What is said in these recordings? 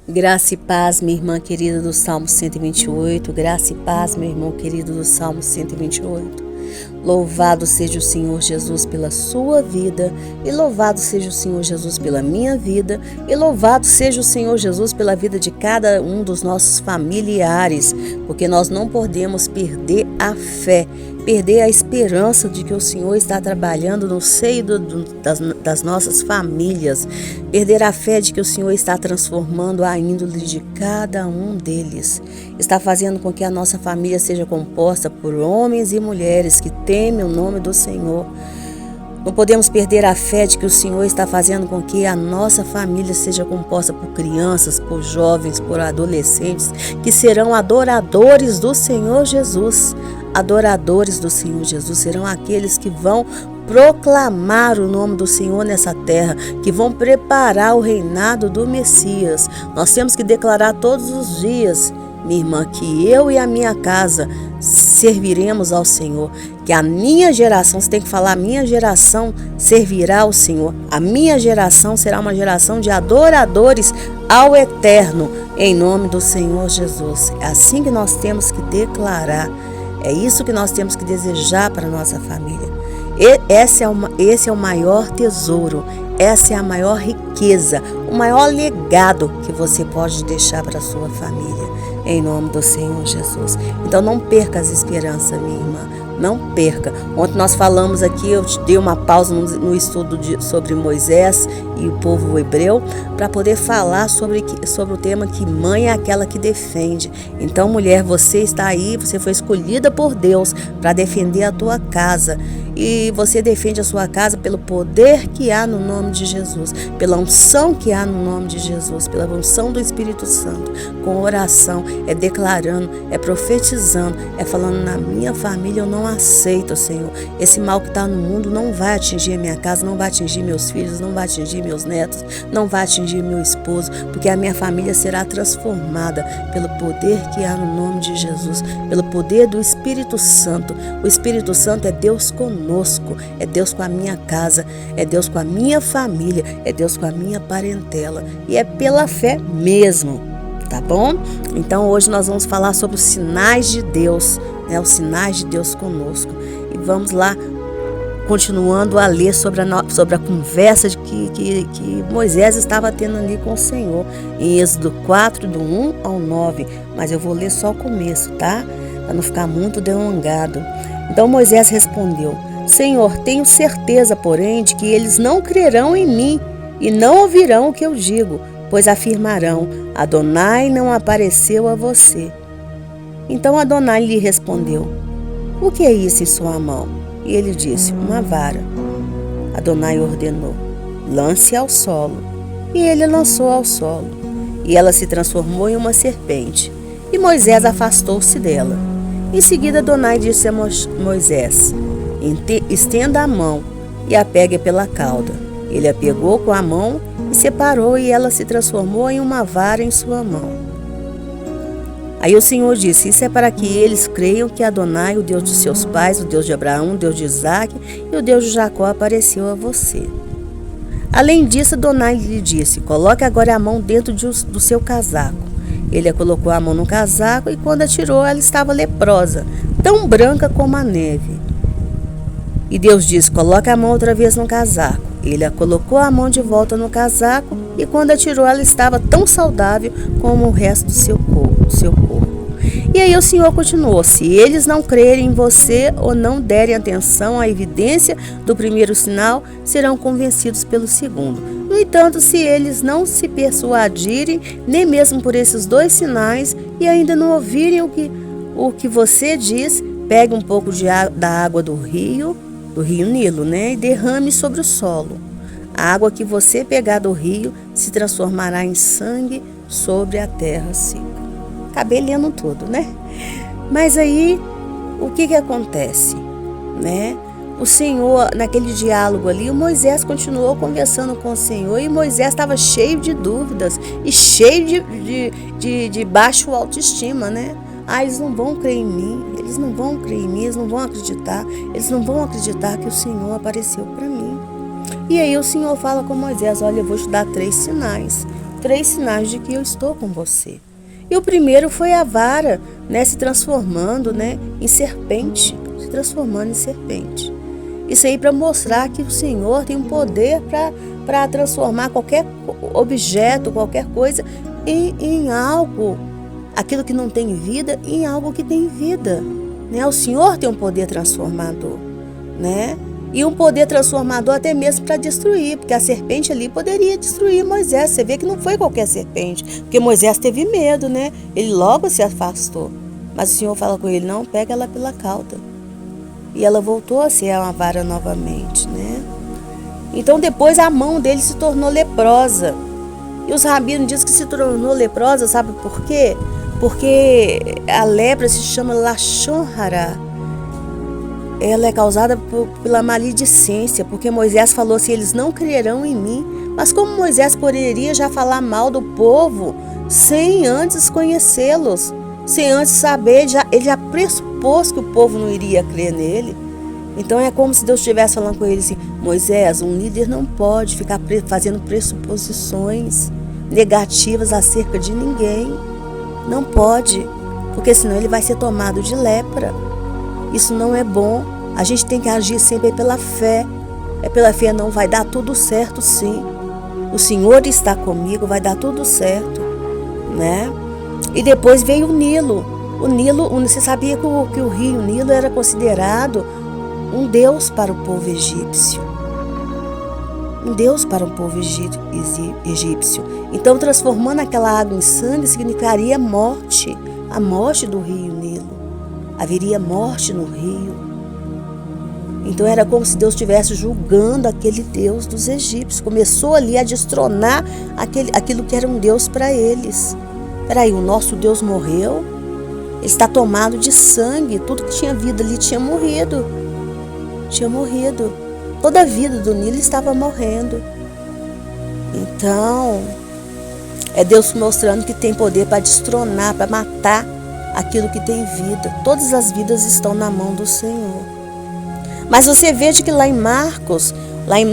Graça e paz, minha irmã querida do Salmo 128. Graça e paz, meu irmão querido do Salmo 128. Louvado seja o Senhor Jesus pela sua vida, e louvado seja o Senhor Jesus pela minha vida, e louvado seja o Senhor Jesus pela vida de cada um dos nossos familiares, porque nós não podemos perder a fé, perder a esperança de que o Senhor está trabalhando no seio das nossas famílias, perder a fé de que o Senhor está transformando a índole de cada um deles, está fazendo com que a nossa família seja composta por homens e mulheres que temem o nome do Senhor. Não podemos perder a fé de que o Senhor está fazendo com que a nossa família seja composta por crianças, por jovens, por adolescentes, que serão adoradores do Senhor Jesus. Adoradores do Senhor Jesus serão aqueles que vão proclamar o nome do Senhor nessa terra, que vão preparar o reinado do Messias. Nós temos que declarar todos os dias, minha irmã, que eu e a minha casa serviremos ao Senhor, que a minha geração, você tem que falar, a minha geração servirá ao Senhor, a minha geração será uma geração de adoradores ao Eterno, em nome do Senhor Jesus. É assim que nós temos que declarar, é isso que nós temos que desejar para a nossa família. Esse é o maior tesouro, essa é a maior riqueza, o maior legado que você pode deixar para a sua família, em nome do Senhor Jesus. Então não perca as esperanças, minha irmã, não perca. Ontem nós falamos aqui, eu te dei uma pausa no estudo sobre Moisés e o povo hebreu, para poder falar sobre o tema que mãe é aquela que defende. Então, mulher, você está aí, você foi escolhida por Deus para defender a tua casa. E você defende a sua casa pelo poder que há no nome de Jesus, pela unção que há no nome de Jesus, pela unção do Espírito Santo, com oração, é declarando, é profetizando, é falando, na minha família eu não aceito, Senhor. Esse mal que está no mundo não vai atingir a minha casa, não vai atingir meus filhos, não vai atingir meus netos, não vai atingir meu esposo, porque a minha família será transformada pelo poder que há no nome de Jesus, pelo poder do Espírito Santo. O Espírito Santo é Deus conosco, é Deus com a minha casa, é Deus com a minha família, é Deus com a minha parentela, e é pela fé mesmo, tá bom? Então hoje nós vamos falar sobre os sinais de Deus, né? Os sinais de Deus conosco, e vamos lá continuando a ler sobre a conversa que Moisés estava tendo ali com o Senhor, em Êxodo 4, do 1 ao 9, mas eu vou ler só o começo, tá? Para não ficar muito delongado. Então Moisés respondeu: Senhor, tenho certeza, porém, de que eles não crerão em mim e não ouvirão o que eu digo, pois afirmarão: Adonai não apareceu a você. Então Adonai lhe respondeu: O que é isso em sua mão? E ele disse: Uma vara. Adonai ordenou: Lance ao solo. E ele lançou ao solo, e ela se transformou em uma serpente, e Moisés afastou-se dela. Em seguida Adonai disse a Moisés: Estenda a mão e a pegue pela cauda. Ele a pegou com a mão e separou, e ela se transformou em uma vara em sua mão. Aí o Senhor disse: Isso é para que eles creiam que Adonai, o Deus de seus pais, o Deus de Abraão, o Deus de Isaque e o Deus de Jacó apareceu a você. Além disso, Adonai lhe disse: Coloque agora a mão dentro do seu casaco. Ele a colocou a mão no casaco, e quando a tirou, ela estava leprosa, tão branca como a neve. E Deus disse: Coloque a mão outra vez no casaco. Ele a colocou a mão de volta no casaco, e quando a tirou, ela estava tão saudável como o resto do seu corpo. E aí o Senhor continuou: Se eles não crerem em você ou não derem atenção à evidência do primeiro sinal, serão convencidos pelo segundo. No entanto, se eles não se persuadirem, nem mesmo por esses dois sinais, e ainda não ouvirem o que você diz, pegue um pouco da água do rio Nilo, né, e derrame sobre o solo. A água que você pegar do rio se transformará em sangue sobre a terra seca. Acabei lendo tudo, né? Mas aí, o que acontece, né? O Senhor, naquele diálogo ali, o Moisés continuou conversando com o Senhor, e Moisés estava cheio de dúvidas e cheio de baixo autoestima, né? Eles não vão crer em mim, eles não vão crer em mim, eles não vão acreditar que o Senhor apareceu para mim. E aí o Senhor fala com Moisés: Olha, eu vou te dar 3 sinais. 3 sinais de que eu estou com você. E o primeiro foi a vara, né, se transformando, né, em serpente, se transformando em serpente. Isso aí para mostrar que o Senhor tem um poder para transformar qualquer objeto, qualquer coisa em algo, aquilo que não tem vida, em algo que tem vida, né? O Senhor tem um poder transformador, né? E um poder transformador até mesmo para destruir, porque a serpente ali poderia destruir Moisés. Você vê que não foi qualquer serpente, porque Moisés teve medo, né? Ele logo se afastou. Mas o Senhor fala com ele, não, pega ela pela cauda. E ela voltou a ser uma vara novamente, né? Então depois a mão dele se tornou leprosa. E os rabinos dizem que se tornou leprosa, sabe por quê? Porque a lepra se chama Lashon Hara. Ela é causada pela maledicência, porque Moisés falou assim, eles não crerão em mim. Mas como Moisés poderia já falar mal do povo sem antes conhecê-los, sem antes saber, ele já pressupôs que o povo não iria crer nele. Então é como se Deus estivesse falando com ele assim, Moisés, um líder não pode ficar fazendo pressuposições negativas acerca de ninguém. Não pode, porque senão ele vai ser tomado de lepra. Isso não é bom. A gente tem que agir sempre pela fé. É pela fé, não vai dar tudo certo, sim. O Senhor está comigo, vai dar tudo certo, né? E depois veio o Nilo. O Nilo, você sabia que o rio Nilo era considerado um deus para o povo egípcio. Um deus para o povo egípcio. Então, transformando aquela água em sangue significaria morte, a morte do rio Nilo. Haveria morte no rio. Então era como se Deus estivesse julgando aquele Deus dos egípcios. Começou ali a destronar aquilo que era um Deus para eles. Peraí, o nosso Deus morreu? Ele está tomado de sangue. Tudo que tinha vida ali tinha morrido. Tinha morrido. Toda a vida do Nilo estava morrendo. Então, é Deus mostrando que tem poder para destronar, para matar aquilo que tem vida. Todas as vidas estão na mão do Senhor. Mas você veja que lá em Marcos,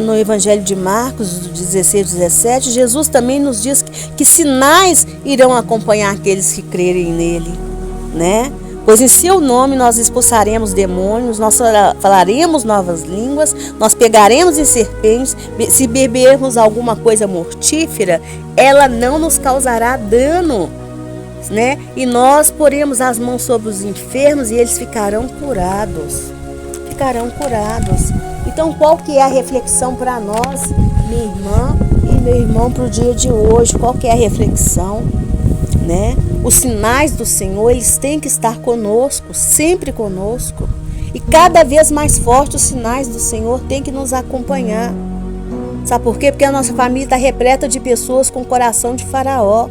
no Evangelho de Marcos, 16, 17, Jesus também nos diz que sinais irão acompanhar aqueles que crerem nele, né? Pois em seu nome nós expulsaremos demônios, nós falaremos novas línguas, nós pegaremos em serpentes, se bebermos alguma coisa mortífera, ela não nos causará dano, né? E nós poremos as mãos sobre os enfermos e eles ficarão curados. Ficarão curados. Então, qual que é a reflexão para nós, minha irmã e meu irmão, para o dia de hoje? Qual que é a reflexão, né? Os sinais do Senhor, eles têm que estar conosco, sempre conosco. E cada vez mais forte os sinais do Senhor têm que nos acompanhar. Sabe por quê? Porque a nossa família está repleta de pessoas com o coração de Faraó.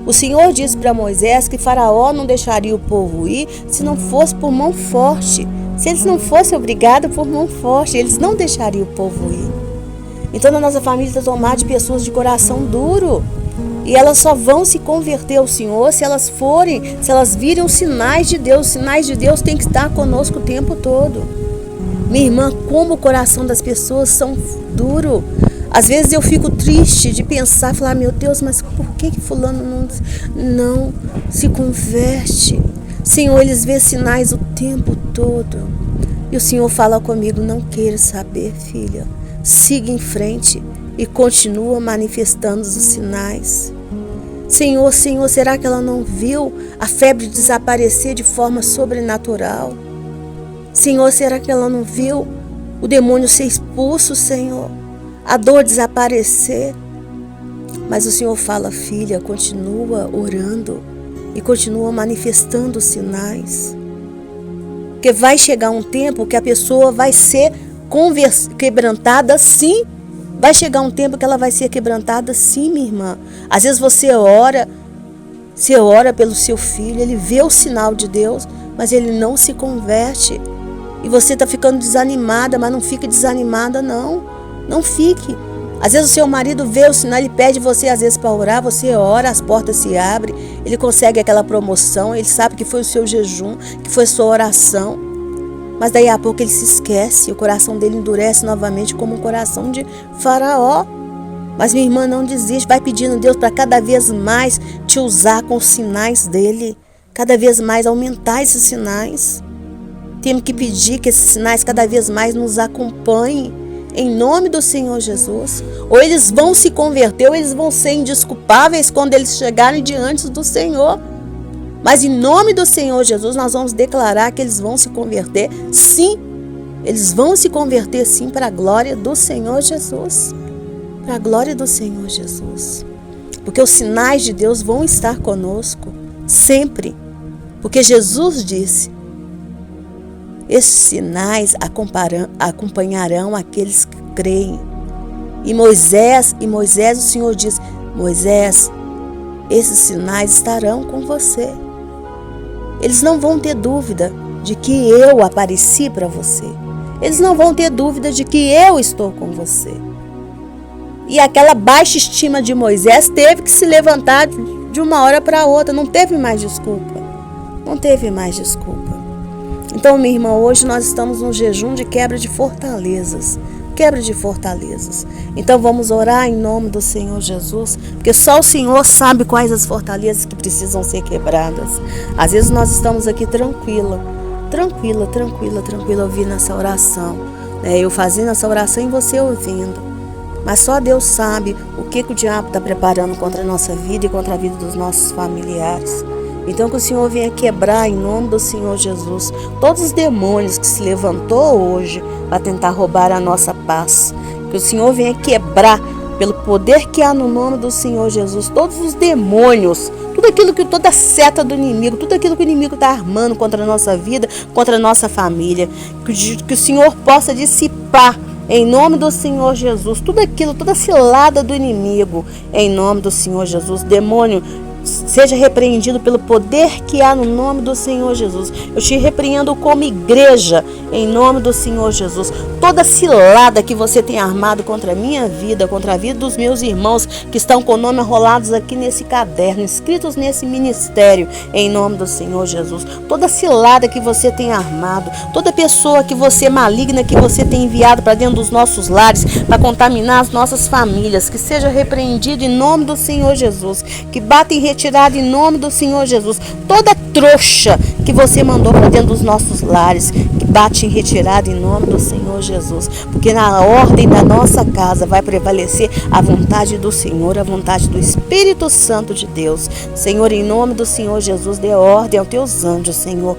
O Senhor disse para Moisés que Faraó não deixaria o povo ir se não fosse por mão forte. Se eles não fossem obrigados por mão forte, eles não deixariam o povo ir. Então a nossa família está tomada de pessoas de coração duro. E elas só vão se converter ao Senhor se elas virem os sinais de Deus. Os sinais de Deus têm que estar conosco o tempo todo. Minha irmã, como o coração das pessoas são duro. Às vezes eu fico triste de pensar, falar, meu Deus, mas por que fulano não se converte? Senhor, eles vêem sinais o tempo todo. E o Senhor fala comigo, não queira saber, filha. Siga em frente e continua manifestando os sinais. Senhor, será que ela não viu a febre desaparecer de forma sobrenatural? Senhor, será que ela não viu o demônio ser expulso, Senhor? A dor desaparecer? Mas o Senhor fala, filha, continua orando e continua manifestando os sinais. Porque vai chegar um tempo que a pessoa vai ser quebrantada, sim. Vai chegar um tempo que ela vai ser quebrantada, sim, minha irmã. Às vezes você ora pelo seu filho, ele vê o sinal de Deus, mas ele não se converte. E você está ficando desanimada, mas não fique desanimada, não. Não fique. Às vezes o seu marido vê o sinal, ele pede você às vezes para orar, você ora, as portas se abrem, ele consegue aquela promoção, ele sabe que foi o seu jejum, que foi a sua oração. Mas daí a pouco ele se esquece, o coração dele endurece novamente como um coração de Faraó. Mas minha irmã, não desiste, vai pedindo a Deus para cada vez mais te usar com os sinais dele, cada vez mais aumentar esses sinais. Temos que pedir que esses sinais cada vez mais nos acompanhem, em nome do Senhor Jesus. Ou eles vão se converter, ou eles vão ser indesculpáveis quando eles chegarem diante do Senhor. Mas em nome do Senhor Jesus, nós vamos declarar que eles vão se converter, sim. Eles vão se converter, sim, para a glória do Senhor Jesus. Para a glória do Senhor Jesus. Porque os sinais de Deus vão estar conosco, sempre. Porque Jesus disse, esses sinais acompanharão aqueles que creem. E Moisés, o Senhor diz, Moisés, esses sinais estarão com você. Eles não vão ter dúvida de que eu apareci para você. Eles não vão ter dúvida de que eu estou com você. E aquela baixa estima de Moisés teve que se levantar de uma hora para outra. Não teve mais desculpa. Não teve mais desculpa. Então, minha irmã, hoje nós estamos num jejum de quebra de fortalezas. Quebra de fortalezas. Então vamos orar em nome do Senhor Jesus, porque só o Senhor sabe quais as fortalezas que precisam ser quebradas. Às vezes nós estamos aqui tranquila, ouvindo essa oração. Eu fazendo essa oração e você ouvindo. Mas só Deus sabe o que o diabo está preparando contra a nossa vida e contra a vida dos nossos familiares. Então que o Senhor venha quebrar em nome do Senhor Jesus todos os demônios que se levantou hoje para tentar roubar a nossa paz. Que o Senhor venha quebrar pelo poder que há no nome do Senhor Jesus todos os demônios, tudo aquilo que toda seta do inimigo, tudo aquilo que o inimigo está armando contra a nossa vida, contra a nossa família. Que o Senhor possa dissipar em nome do Senhor Jesus tudo aquilo, toda cilada do inimigo, em nome do Senhor Jesus. Demônio, seja repreendido pelo poder que há no nome do Senhor Jesus. Eu te repreendo como igreja, em nome do Senhor Jesus. Toda cilada que você tem armado contra a minha vida, contra a vida dos meus irmãos que estão com o nome arrolados aqui nesse caderno, inscritos nesse ministério, em nome do Senhor Jesus. Toda cilada que você tem armado, toda pessoa que você maligna, que você tem enviado para dentro dos nossos lares, para contaminar as nossas famílias, que seja repreendido em nome do Senhor Jesus. Que bata em retirada em nome do Senhor Jesus. Toda trouxa que você mandou para dentro dos nossos lares, que bate em retirada em nome do Senhor Jesus. Porque na ordem da nossa casa vai prevalecer a vontade do Senhor, a vontade do Espírito Santo de Deus. Senhor, em nome do Senhor Jesus, dê ordem aos teus anjos, Senhor,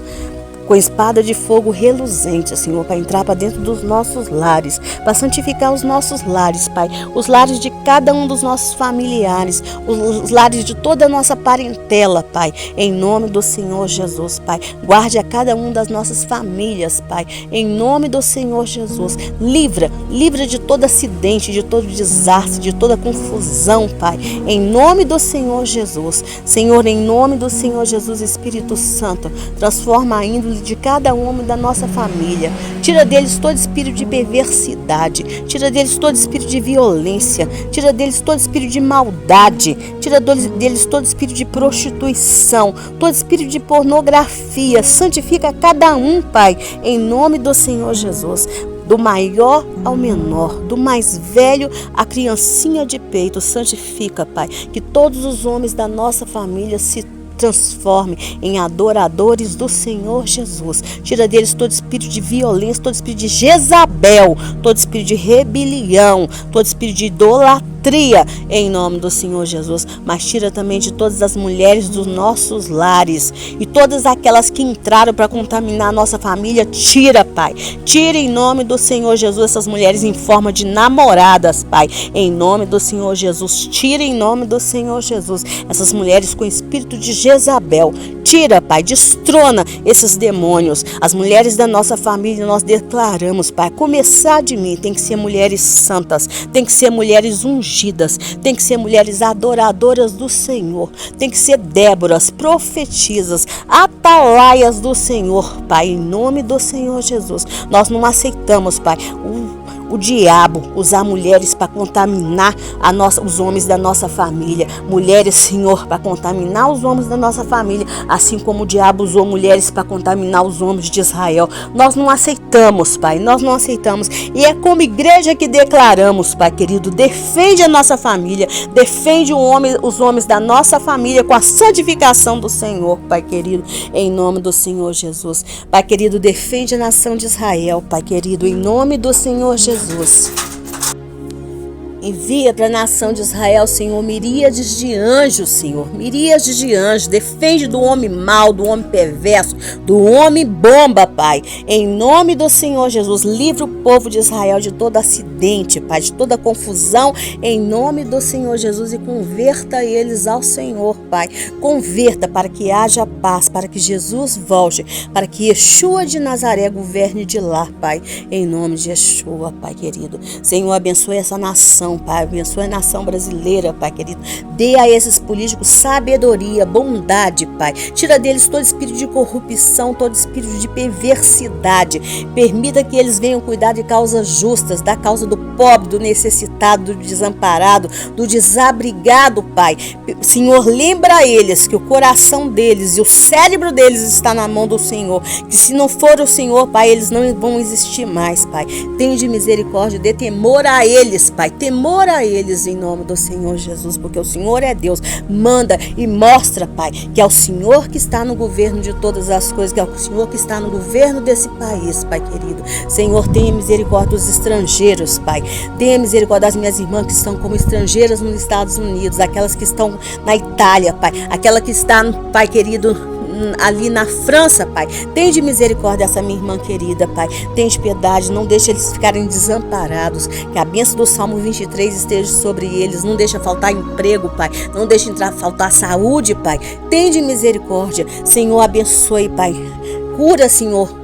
com espada de fogo reluzente, Senhor, para entrar para dentro dos nossos lares, para santificar os nossos lares, Pai, os lares de cada um dos nossos familiares, os lares de toda a nossa parentela, Pai, em nome do Senhor Jesus, Pai. Guarde a cada um das nossas famílias, Pai, em nome do Senhor Jesus. Livra de todo acidente, de todo desastre, de toda confusão, Pai, em nome do Senhor Jesus. Senhor, em nome do Senhor Jesus, Espírito Santo, transforma a índole de cada homem da nossa família. Tira deles todo espírito de perversidade, tira deles todo espírito de violência, tira deles todo espírito de maldade, tira deles todo espírito de prostituição, todo espírito de pornografia. Santifica cada um, Pai, em nome do Senhor Jesus. Do maior ao menor, do mais velho à criancinha de peito, santifica, Pai, que todos os homens da nossa família se transforme em adoradores do Senhor Jesus. Tira deles todo espírito de violência, todo espírito de Jezabel, todo espírito de rebelião, todo espírito de idolatria, em nome do Senhor Jesus. Mas tira também de todas as mulheres dos nossos lares e todas aquelas que entraram para contaminar a nossa família. Tira, Pai. Tira em nome do Senhor Jesus essas mulheres em forma de namoradas, Pai, em nome do Senhor Jesus. Tira em nome do Senhor Jesus essas mulheres com espírito de Jezabel. Tira, Pai, destrona esses demônios. As mulheres da nossa família, nós declaramos, Pai, começar de mim, tem que ser mulheres santas, tem que ser mulheres ungidas, tem que ser mulheres adoradoras do Senhor, tem que ser Déboras, profetisas, atalaias do Senhor, Pai, em nome do Senhor Jesus. Nós não aceitamos, Pai, o o diabo usar mulheres para contaminar os homens da nossa família. Mulheres, Senhor, para contaminar os homens da nossa família, assim como o diabo usou mulheres para contaminar os homens de Israel. Nós não aceitamos, Pai, nós não aceitamos. E é como igreja que declaramos, Pai querido, defende a nossa família, defende os homens da nossa família com a santificação do Senhor, Pai querido, em nome do Senhor Jesus. Pai querido, defende a nação de Israel, Pai querido, em nome do Senhor Jesus. Envia para a nação de Israel, Senhor, miríades de anjos, Senhor, miríades de anjos. Defende do homem mau, do homem perverso, do homem bomba, Pai. Em nome do Senhor Jesus, livra o povo de Israel de todo acidente, Pai, de toda confusão, em nome do Senhor Jesus, e converta eles ao Senhor, Pai. Converta para que haja paz, para que Jesus volte, para que Yeshua de Nazaré governe de lá, Pai. Em nome de Yeshua, Pai querido. Senhor, abençoe essa nação, Pai, abençoe a nação brasileira, Pai querido. Dê a esses políticos sabedoria, bondade, Pai. Tira deles todo espírito de corrupção, todo espírito de perversidade. Permita que eles venham cuidar de causas justas, da causa do pobre, do necessitado, do desamparado, do desabrigado, Pai. Senhor, lembra eles que o coração deles e o cérebro deles está na mão do Senhor. Que se não for o Senhor, Pai, eles não vão existir mais, Pai. Tende misericórdia, dê temor a eles, Pai. Temor a eles em nome do Senhor Jesus, porque o Senhor é Deus. Manda e mostra, Pai, que é o Senhor que está no governo de todas as coisas, que é o Senhor que está no governo desse país, Pai querido. Senhor, tenha misericórdia dos estrangeiros, Pai. Tenha misericórdia das minhas irmãs que estão como estrangeiras nos Estados Unidos, aquelas que estão na Itália, Pai, aquela que está, Pai querido, ali na França, Pai. Tende misericórdia dessa minha irmã querida, Pai. Tende piedade, não deixe eles ficarem desamparados. Que a bênção do Salmo 23 esteja sobre eles. Não deixa faltar emprego, Pai. Não deixe faltar saúde, Pai. Tende misericórdia. Senhor, abençoe, Pai. Cura, Senhor.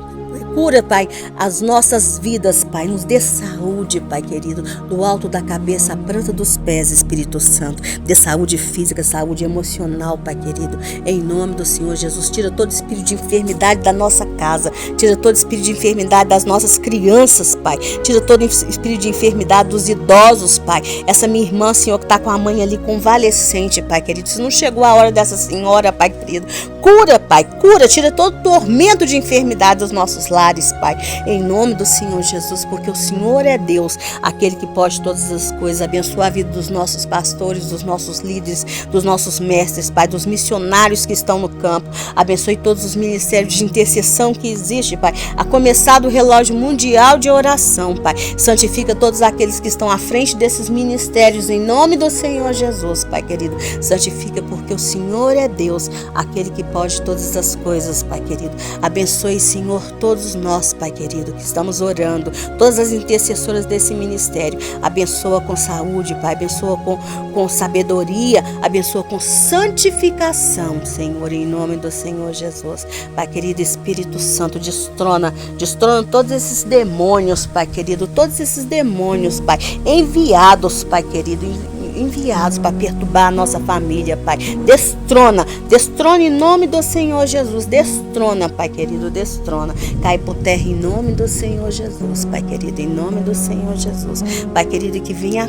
Cura, Pai, as nossas vidas, Pai. Nos dê saúde, Pai querido, do alto da cabeça à planta dos pés, Espírito Santo. Dê saúde física, saúde emocional, Pai querido. Em nome do Senhor Jesus, tira todo espírito de enfermidade da nossa casa. Tira todo espírito de enfermidade das nossas crianças, Pai. Tira todo espírito de enfermidade dos idosos, Pai. Essa minha irmã, Senhor, que está com a mãe ali convalescente, Pai querido. Se não chegou a hora dessa senhora, Pai querido, cura, Pai, cura. Tira todo tormento de enfermidade dos nossos lares, Pai, em nome do Senhor Jesus, porque o Senhor é Deus, aquele que pode todas as coisas. Abençoa a vida dos nossos pastores, dos nossos líderes, dos nossos mestres, Pai, dos missionários que estão no campo. Abençoe todos os ministérios de intercessão que existe, Pai, a começar do relógio mundial de oração, Pai. Santifica todos aqueles que estão à frente desses ministérios, em nome do Senhor Jesus, Pai querido. Santifica porque o Senhor é Deus, aquele que pode todas as coisas, Pai querido. Abençoe, Senhor, todos nós, Pai querido, que estamos orando, todas as intercessoras desse ministério. Abençoa com saúde, Pai, abençoa com sabedoria, abençoa com santificação, Senhor, em nome do Senhor Jesus. Pai querido, Espírito Santo, destrona todos esses demônios, Pai querido, todos esses demônios, Pai, enviados, Pai querido, enviados para perturbar a nossa família, Pai. Destrona em nome do Senhor Jesus. Destrona, Pai querido, destrona. Cai por terra em nome do Senhor Jesus, Pai querido, em nome do Senhor Jesus. Pai querido, que venha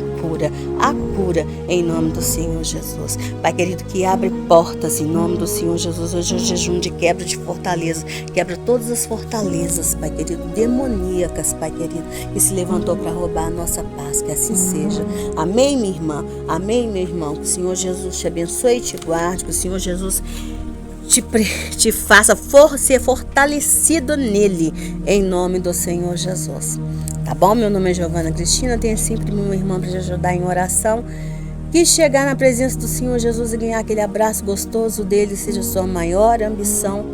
a cura em nome do Senhor Jesus. Pai querido, que abre portas em nome do Senhor Jesus. Hoje é o jejum de quebra de fortaleza. Quebra todas as fortalezas, Pai querido, demoníacas, Pai querido, que se levantou para roubar a nossa paz. Que assim seja. Amém, minha irmã? Amém, meu irmão? Que o Senhor Jesus te abençoe e te guarde. Que o Senhor Jesus te faça ser fortalecido nele, em nome do Senhor Jesus. Tá bom? Meu nome é Giovana Cristina. Tenha sempre meu irmão para te ajudar em oração. Que chegar na presença do Senhor Jesus e ganhar aquele abraço gostoso dele seja sua maior ambição.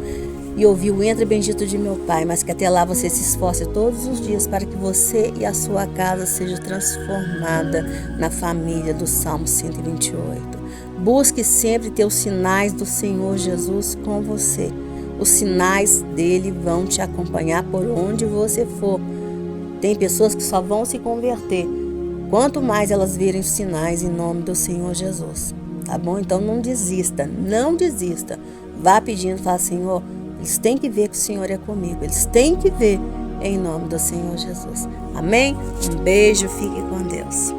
E ouvir o entra bendito de meu Pai, mas que até lá você se esforce todos os dias para que você e a sua casa seja transformada na família do Salmo 128. Busque sempre ter os sinais do Senhor Jesus com você. Os sinais dele vão te acompanhar por onde você for. Tem pessoas que só vão se converter quanto mais elas virem os sinais em nome do Senhor Jesus. Tá bom? Então não desista, não desista. Vá pedindo, fala, Senhor, eles têm que ver que o Senhor é comigo. Eles têm que ver em nome do Senhor Jesus. Amém? Um beijo, fique com Deus.